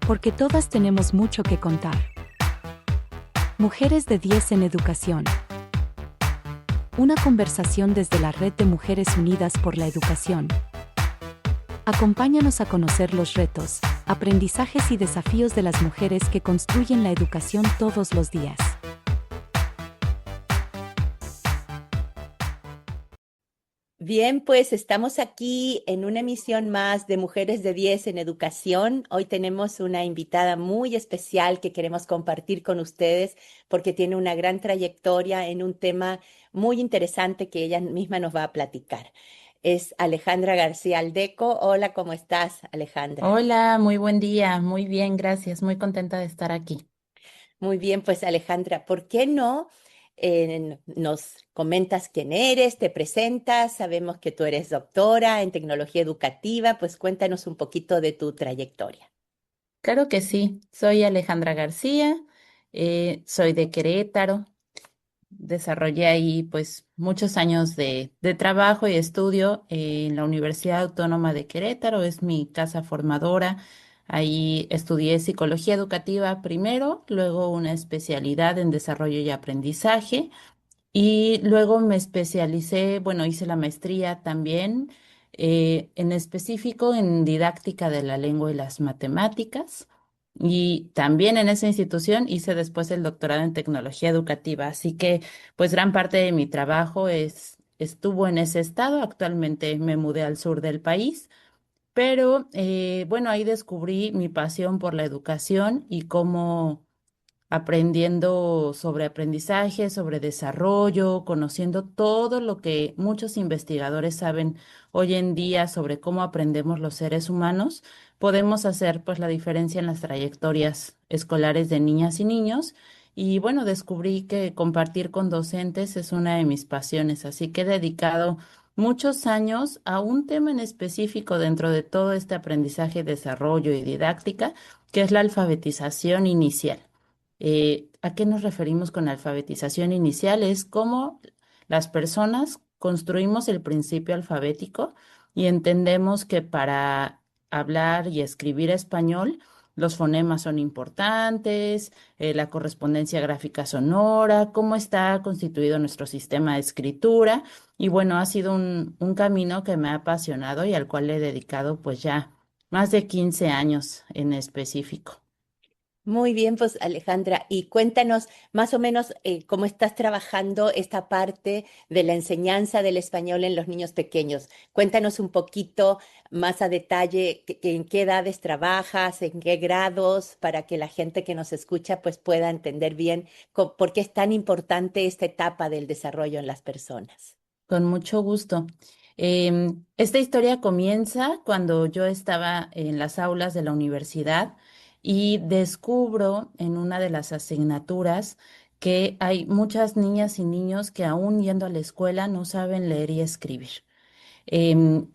porque todas tenemos mucho que contar. Mujeres de 10 en Educación. Una conversación desde la Red de Mujeres Unidas por la Educación. Acompáñanos a conocer los retos, aprendizajes y desafíos de las mujeres que construyen la educación todos los días. Bien, pues estamos aquí en una emisión más de Mujeres de 10 en Educación. Hoy tenemos una invitada muy especial que queremos compartir con ustedes porque tiene una gran trayectoria en un tema muy interesante que ella misma nos va a platicar. Es Alejandra García Aldeco. Hola, ¿cómo estás, Alejandra? Hola, muy buen día, muy bien, gracias, muy contenta de estar aquí. Muy bien, pues Alejandra, ¿por qué no nos comentas quién eres, te presentas? Sabemos que tú eres doctora en tecnología educativa, pues cuéntanos un poquito de tu trayectoria. Claro que sí, soy Alejandra García, soy de Querétaro, desarrollé ahí pues muchos años de trabajo y estudio en la Universidad Autónoma de Querétaro, es mi casa formadora. Ahí estudié psicología educativa primero, luego una especialidad en desarrollo y aprendizaje. Y luego me especialicé, bueno, hice la maestría también, en específico en didáctica de la lengua y las matemáticas. Y también en esa institución hice después el doctorado en tecnología educativa. Así que, pues, gran parte de mi trabajo estuvo en ese estado. Actualmente me mudé al sur del país, pero bueno, ahí descubrí mi pasión por la educación y cómo aprendiendo sobre aprendizaje, sobre desarrollo, conociendo todo lo que muchos investigadores saben hoy en día sobre cómo aprendemos los seres humanos, podemos hacer pues la diferencia en las trayectorias escolares de niñas y niños. Y bueno, descubrí que compartir con docentes es una de mis pasiones, así que he dedicado muchos años a un tema en específico dentro de todo este aprendizaje, desarrollo y didáctica, que es la alfabetización inicial. ¿A qué nos referimos con alfabetización inicial? Es cómo las personas construimos el principio alfabético y entendemos que para hablar y escribir español, los fonemas son importantes, la correspondencia gráfica sonora, cómo está constituido nuestro sistema de escritura. Y bueno, ha sido un camino que me ha apasionado y al cual le he dedicado pues ya más de 15 años en específico. Muy bien, pues Alejandra, y cuéntanos más o menos cómo estás trabajando esta parte de la enseñanza del español en los niños pequeños. Cuéntanos un poquito más a detalle en qué edades trabajas, en qué grados, para que la gente que nos escucha pues pueda entender bien por qué es tan importante esta etapa del desarrollo en las personas. Con mucho gusto. Esta historia comienza cuando yo estaba en las aulas de la universidad y descubro en una de las asignaturas que hay muchas niñas y niños que aún yendo a la escuela no saben leer y escribir. Em,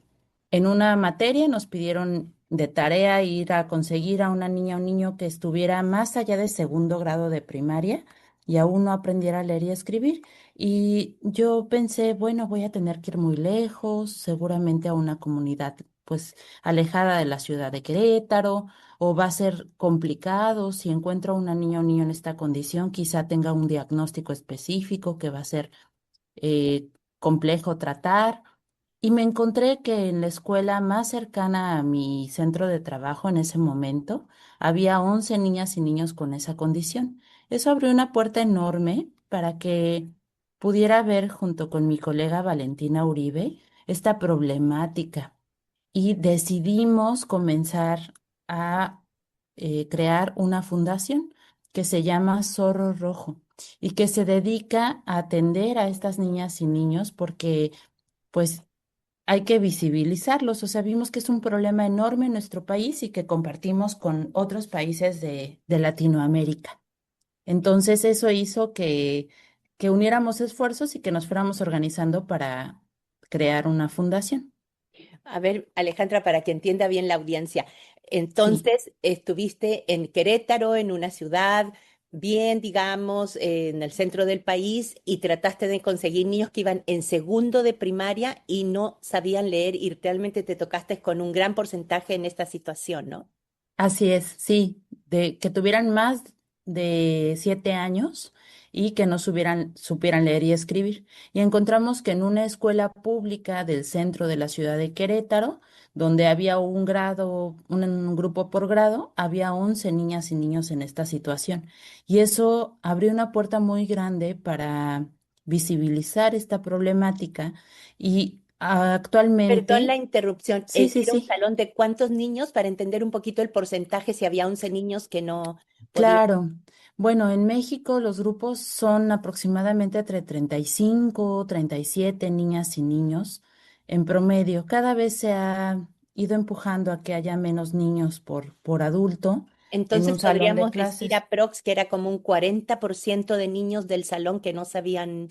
en una materia nos pidieron de tarea ir a conseguir a una niña o un niño que estuviera más allá de segundo grado de primaria y aún no aprendiera a leer y escribir. Y yo pensé, bueno, voy a tener que ir muy lejos, seguramente a una comunidad pues alejada de la ciudad de Querétaro, o va a ser complicado si encuentro a una niña o un niño en esta condición, quizá tenga un diagnóstico específico que va a ser eh, complejo tratar. Y me encontré que en la escuela más cercana a mi centro de trabajo en ese momento había 11 niñas y niños con esa condición. Eso abrió una puerta enorme para que pudiera ver junto con mi colega Valentina Uribe esta problemática y decidimos comenzar a crear una fundación que se llama Zorro Rojo y que se dedica a atender a estas niñas y niños porque pues hay que visibilizarlos. O sea, vimos que es un problema enorme en nuestro país y que compartimos con otros países de Latinoamérica. Entonces eso hizo que uniéramos esfuerzos y que nos fuéramos organizando para crear una fundación. A ver, Alejandra, para que entienda bien la audiencia. Sí. Entonces, estuviste en Querétaro, en una ciudad bien, digamos, en el centro del país y trataste de conseguir niños que iban en segundo de primaria y no sabían leer y realmente te tocaste con un gran porcentaje en esta situación, ¿no? Así es, sí, de que tuvieran más de 7 años y que no supieran leer y escribir. Y encontramos que en una escuela pública del centro de la ciudad de Querétaro, donde había un grado, un grupo por grado, había 11 niñas y niños en esta situación. Y eso abrió una puerta muy grande para visibilizar esta problemática y Perdón la actualmente, interrupción. sí, sí, ¿Era un sí. salón de cuántos niños para entender un poquito el porcentaje si había 11 niños que no podían? Claro. Bueno, en México los grupos son aproximadamente entre 35, 37 niñas y niños en promedio. Cada vez se ha ido empujando a que haya menos niños por adulto en Entonces un salón de podríamos decir clases. aprox que era como un 40% de niños del salón que no sabían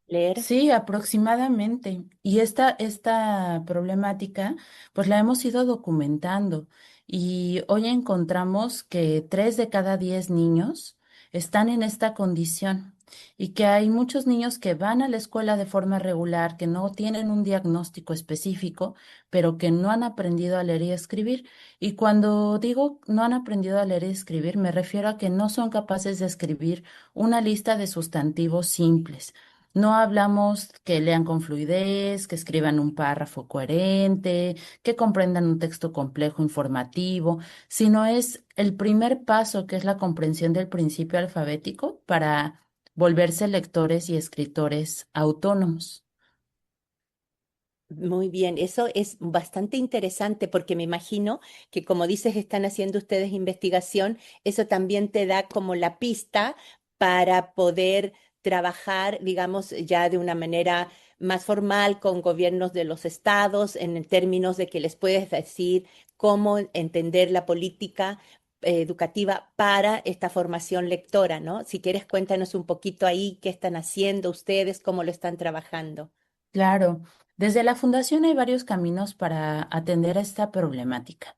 leer. Sí, aproximadamente. Y esta problemática, pues la hemos ido documentando. Y hoy encontramos que 3 de cada 10 niños están en esta condición y que hay muchos niños que van a la escuela de forma regular, que no tienen un diagnóstico específico, pero que no han aprendido a leer y escribir. Y cuando digo no han aprendido a leer y escribir, me refiero a que no son capaces de escribir una lista de sustantivos simples. No hablamos que lean con fluidez, que escriban un párrafo coherente, que comprendan un texto complejo informativo, sino es el primer paso, que es la comprensión del principio alfabético para volverse lectores y escritores autónomos. Muy bien, eso es bastante interesante porque me imagino que como dices, están haciendo ustedes investigación, eso también te da como la pista para poder trabajar, digamos, ya de una manera más formal con gobiernos de los estados, en términos de que les puedes decir cómo entender la política educativa para esta formación lectora, ¿no? Si quieres, cuéntanos un poquito ahí qué están haciendo ustedes, cómo lo están trabajando. Claro, desde la fundación hay varios caminos para atender a esta problemática.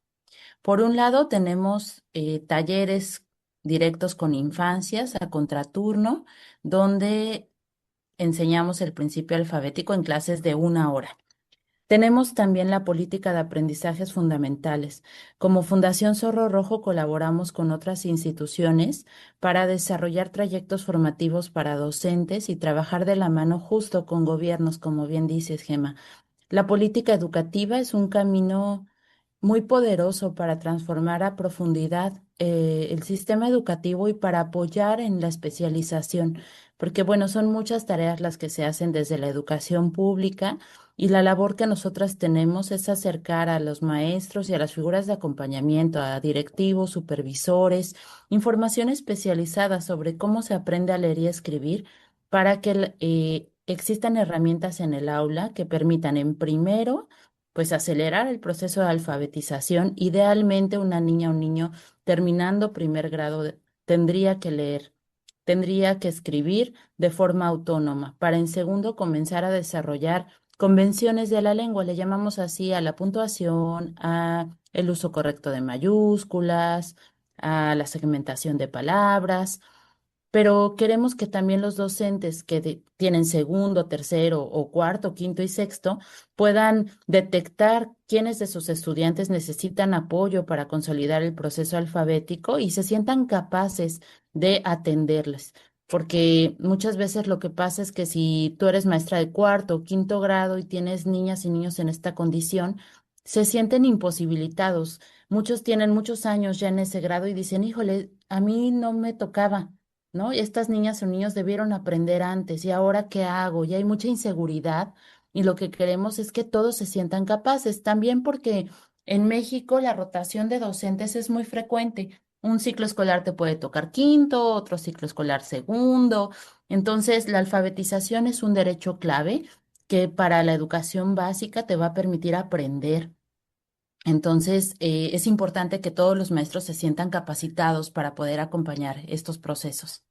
Por un lado, tenemos talleres directos con infancias a contraturno, donde enseñamos el principio alfabético en clases de 1 hora. Tenemos también la política de aprendizajes fundamentales. Como Fundación Zorro Rojo colaboramos con otras instituciones para desarrollar trayectos formativos para docentes y trabajar de la mano justo con gobiernos, como bien dices, Gema. La política educativa es un camino muy poderoso para transformar a profundidad el sistema educativo y para apoyar en la especialización, porque bueno, son muchas tareas las que se hacen desde la educación pública y la labor que nosotras tenemos es acercar a los maestros y a las figuras de acompañamiento, a directivos, supervisores, información especializada sobre cómo se aprende a leer y escribir para que existan herramientas en el aula que permitan en primero, pues acelerar el proceso de alfabetización. Idealmente una niña o un niño terminando primer grado tendría que leer, tendría que escribir de forma autónoma para en segundo comenzar a desarrollar convenciones de la lengua. Le llamamos así a la puntuación, a el uso correcto de mayúsculas, a la segmentación de palabras, pero queremos que también los docentes que tienen segundo, tercero o cuarto, quinto y sexto puedan detectar quiénes de sus estudiantes necesitan apoyo para consolidar el proceso alfabético y se sientan capaces de atenderles. Porque muchas veces lo que pasa es que si tú eres maestra de cuarto o quinto grado y tienes niñas y niños en esta condición, se sienten imposibilitados. Muchos tienen muchos años ya en ese grado y dicen, híjole, a mí no me tocaba, ¿no? Y estas niñas o niños debieron aprender antes, ¿y ahora qué hago? Y hay mucha inseguridad y lo que queremos es que todos se sientan capaces, también porque en México la rotación de docentes es muy frecuente. Un ciclo escolar te puede tocar quinto, otro ciclo escolar segundo. Entonces, la alfabetización es un derecho clave que para la educación básica te va a permitir aprender. Entonces, es importante que todos los maestros se sientan capacitados para poder acompañar estos procesos.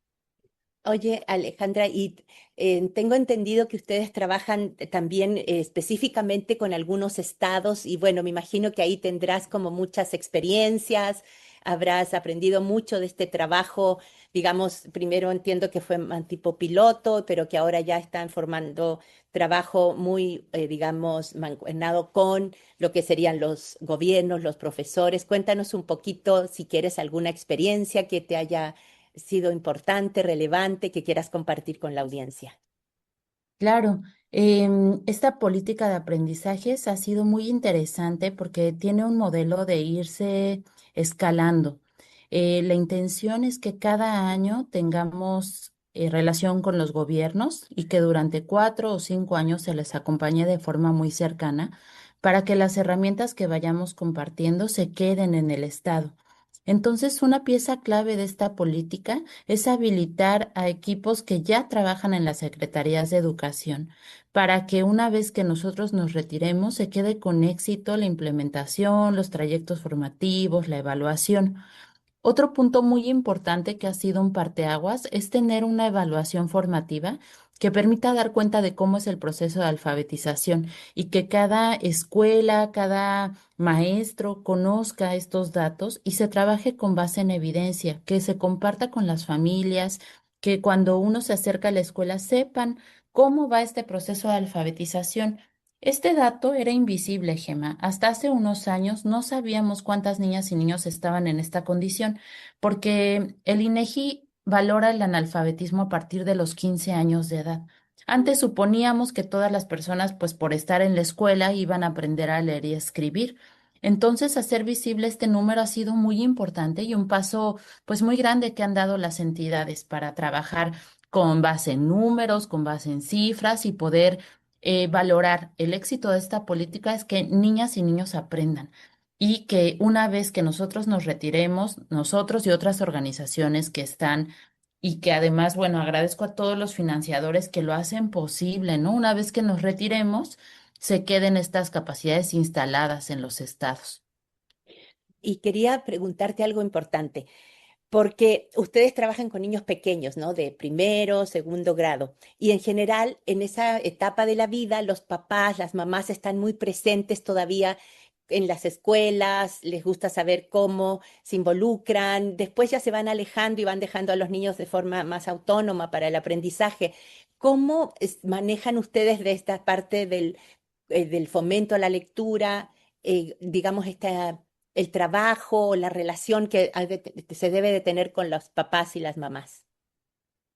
Oye, Alejandra, y tengo entendido que ustedes trabajan también específicamente con algunos estados y bueno, me imagino que ahí tendrás como muchas experiencias, habrás aprendido mucho de este trabajo, digamos, primero entiendo que fue tipo piloto, pero que ahora ya están formando trabajo muy, digamos, mancomunado con lo que serían los gobiernos, los profesores. Cuéntanos un poquito, si quieres, alguna experiencia que te haya sido importante, relevante, que quieras compartir con la audiencia. Claro, esta política de aprendizajes ha sido muy interesante porque tiene un modelo de irse escalando. La intención es que cada año tengamos relación con los gobiernos y que durante 4 o 5 años se les acompañe de forma muy cercana para que las herramientas que vayamos compartiendo se queden en el Estado. Entonces, una pieza clave de esta política es habilitar a equipos que ya trabajan en las secretarías de educación para que una vez que nosotros nos retiremos se quede con éxito la implementación, los trayectos formativos, la evaluación. Otro punto muy importante que ha sido un parteaguas es tener una evaluación formativa que permita dar cuenta de cómo es el proceso de alfabetización y que cada escuela, cada maestro conozca estos datos y se trabaje con base en evidencia, que se comparta con las familias, que cuando uno se acerca a la escuela sepan cómo va este proceso de alfabetización. Este dato era invisible, Gema. Hasta hace unos años no sabíamos cuántas niñas y niños estaban en esta condición, porque el INEGI valora el analfabetismo a partir de los 15 años de edad. Antes suponíamos que todas las personas, pues por estar en la escuela, iban a aprender a leer y escribir. Entonces, hacer visible este número ha sido muy importante y un paso, pues muy grande que han dado las entidades para trabajar con base en números, con base en cifras y poder valorar el éxito de esta política es que niñas y niños aprendan y que una vez que nosotros nos retiremos, nosotros y otras organizaciones que están y que además, bueno, agradezco a todos los financiadores que lo hacen posible, ¿no? Una vez que nos retiremos, se queden estas capacidades instaladas en los estados. Y quería preguntarte algo importante. Porque ustedes trabajan con niños pequeños, ¿no? De primero, segundo grado. Y en general, en esa etapa de la vida, los papás, las mamás están muy presentes todavía en las escuelas, les gusta saber cómo se involucran. Después ya se van alejando y van dejando a los niños de forma más autónoma para el aprendizaje. ¿Cómo manejan ustedes de esta parte del fomento a la lectura, digamos, el trabajo, la relación que se debe de tener con los papás y las mamás?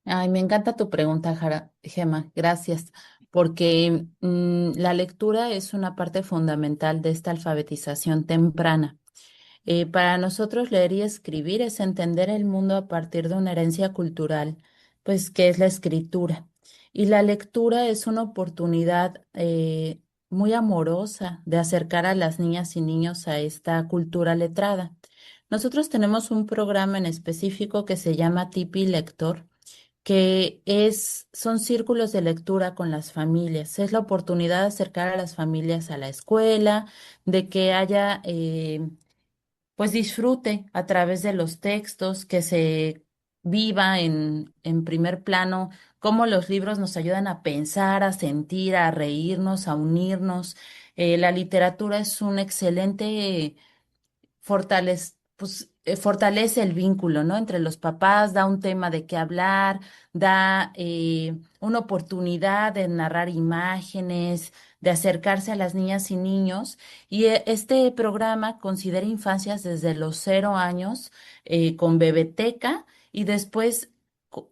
Ay, me encanta tu pregunta, Gema, gracias, porque la lectura es una parte fundamental de esta alfabetización temprana. Para nosotros leer y escribir es entender el mundo a partir de una herencia cultural, pues que es la escritura. Y la lectura es una oportunidad muy amorosa de acercar a las niñas y niños a esta cultura letrada. Nosotros tenemos un programa en específico que se llama Tipi Lector, son círculos de lectura con las familias. Es la oportunidad de acercar a las familias a la escuela, de que haya pues disfrute a través de los textos, que se viva en primer plano, cómo los libros nos ayudan a pensar, a sentir, a reírnos, a unirnos. La literatura es un excelente fortalece el vínculo, ¿no? Entre los papás, da un tema de qué hablar, da una oportunidad de narrar imágenes, de acercarse a las niñas y niños. Y este programa considera infancias desde los 0 años con bebeteca y después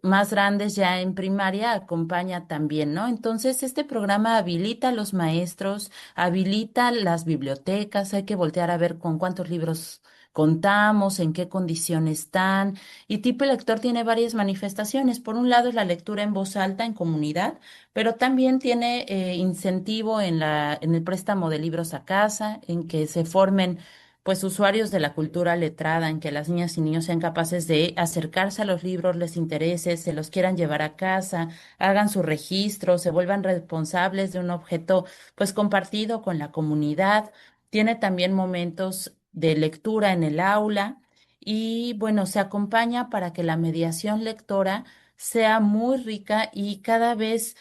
más grandes ya en primaria acompaña también, ¿no? Entonces, este programa habilita a los maestros, habilita las bibliotecas, hay que voltear a ver con cuántos libros contamos, en qué condiciones están. Y tipo lector tiene varias manifestaciones. Por un lado es la lectura en voz alta en comunidad, pero también tiene incentivo en el préstamo de libros a casa, en que se formen pues usuarios de la cultura letrada, en que las niñas y niños sean capaces de acercarse a los libros, les interese, se los quieran llevar a casa, hagan su registro, se vuelvan responsables de un objeto pues compartido con la comunidad. Tiene también momentos de lectura en el aula y bueno, se acompaña para que la mediación lectora sea muy rica y cada vez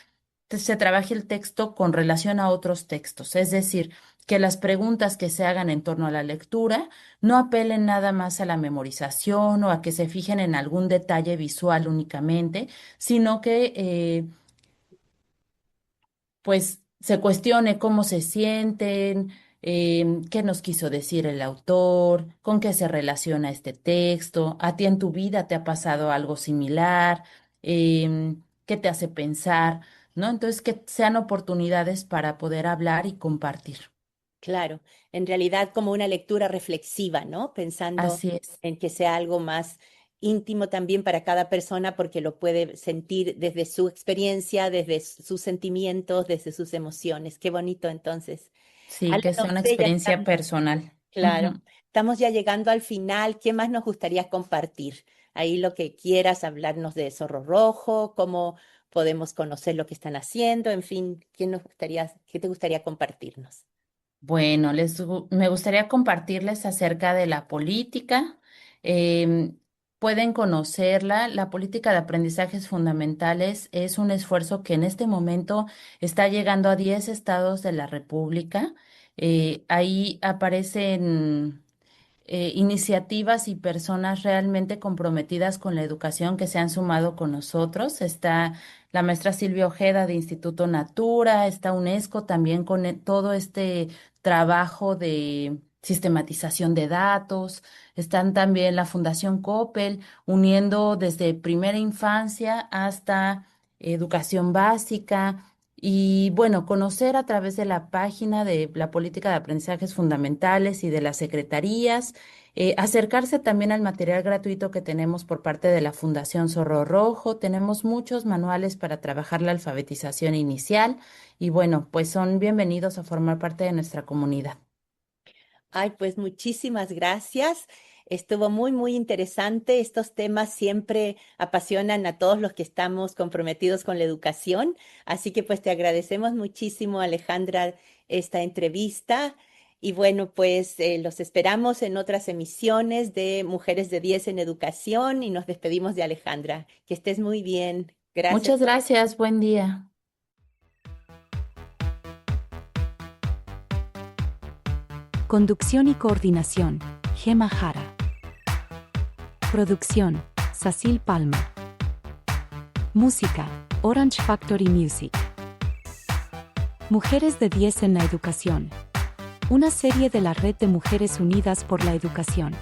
se trabaje el texto con relación a otros textos, es decir, que las preguntas que se hagan en torno a la lectura no apelen nada más a la memorización o a que se fijen en algún detalle visual únicamente, sino que pues se cuestione cómo se sienten, qué nos quiso decir el autor, con qué se relaciona este texto, a ti en tu vida te ha pasado algo similar, qué te hace pensar, ¿no? Entonces, que sean oportunidades para poder hablar y compartir. Claro, en realidad como una lectura reflexiva, ¿no? Pensando Así es. en que sea algo más íntimo también para cada persona porque lo puede sentir desde su experiencia, desde sus sentimientos, desde sus emociones. Qué bonito entonces. Sí, Ale, que no sea una sé, ya experiencia estamos, personal. claro, Ujú. estamos ya llegando al final. ¿Qué más nos gustaría compartir? Ahí lo que quieras, hablarnos de Zorro Rojo, cómo podemos conocer lo que están haciendo, en fin, qué te gustaría compartirnos? Bueno, me gustaría compartirles acerca de la política. Em, Pueden conocerla. La política de aprendizajes fundamentales es un esfuerzo que en este momento está llegando a 10 estados de la República. Ahí aparecen iniciativas y personas realmente comprometidas con la educación que se han sumado con nosotros. Está la maestra Silvia Ojeda de Instituto Natura, está UNESCO también con todo este trabajo de sistematización de datos, están también la Fundación Coppel, uniendo desde primera infancia hasta educación básica. Y bueno, conocer a través de la página de la política de aprendizajes fundamentales y de las secretarías, acercarse también al material gratuito que tenemos por parte de la Fundación Zorro Rojo. Tenemos muchos manuales para trabajar la alfabetización inicial y bueno, pues son bienvenidos a formar parte de nuestra comunidad. Ay, pues muchísimas gracias. Estuvo muy, muy interesante. Estos temas siempre apasionan a todos los que estamos comprometidos con la educación. Así que pues te agradecemos muchísimo, Alejandra, esta entrevista. Y bueno, pues los esperamos en otras emisiones de Mujeres de 10 en Educación y nos despedimos de Alejandra. Que estés muy bien. Gracias. Muchas gracias, buen día. Conducción y coordinación, Gema Jara. Producción, Cecil Palma. Música, Orange Factory Music. Mujeres de 10 en la educación. Una serie de la Red de Mujeres Unidas por la Educación.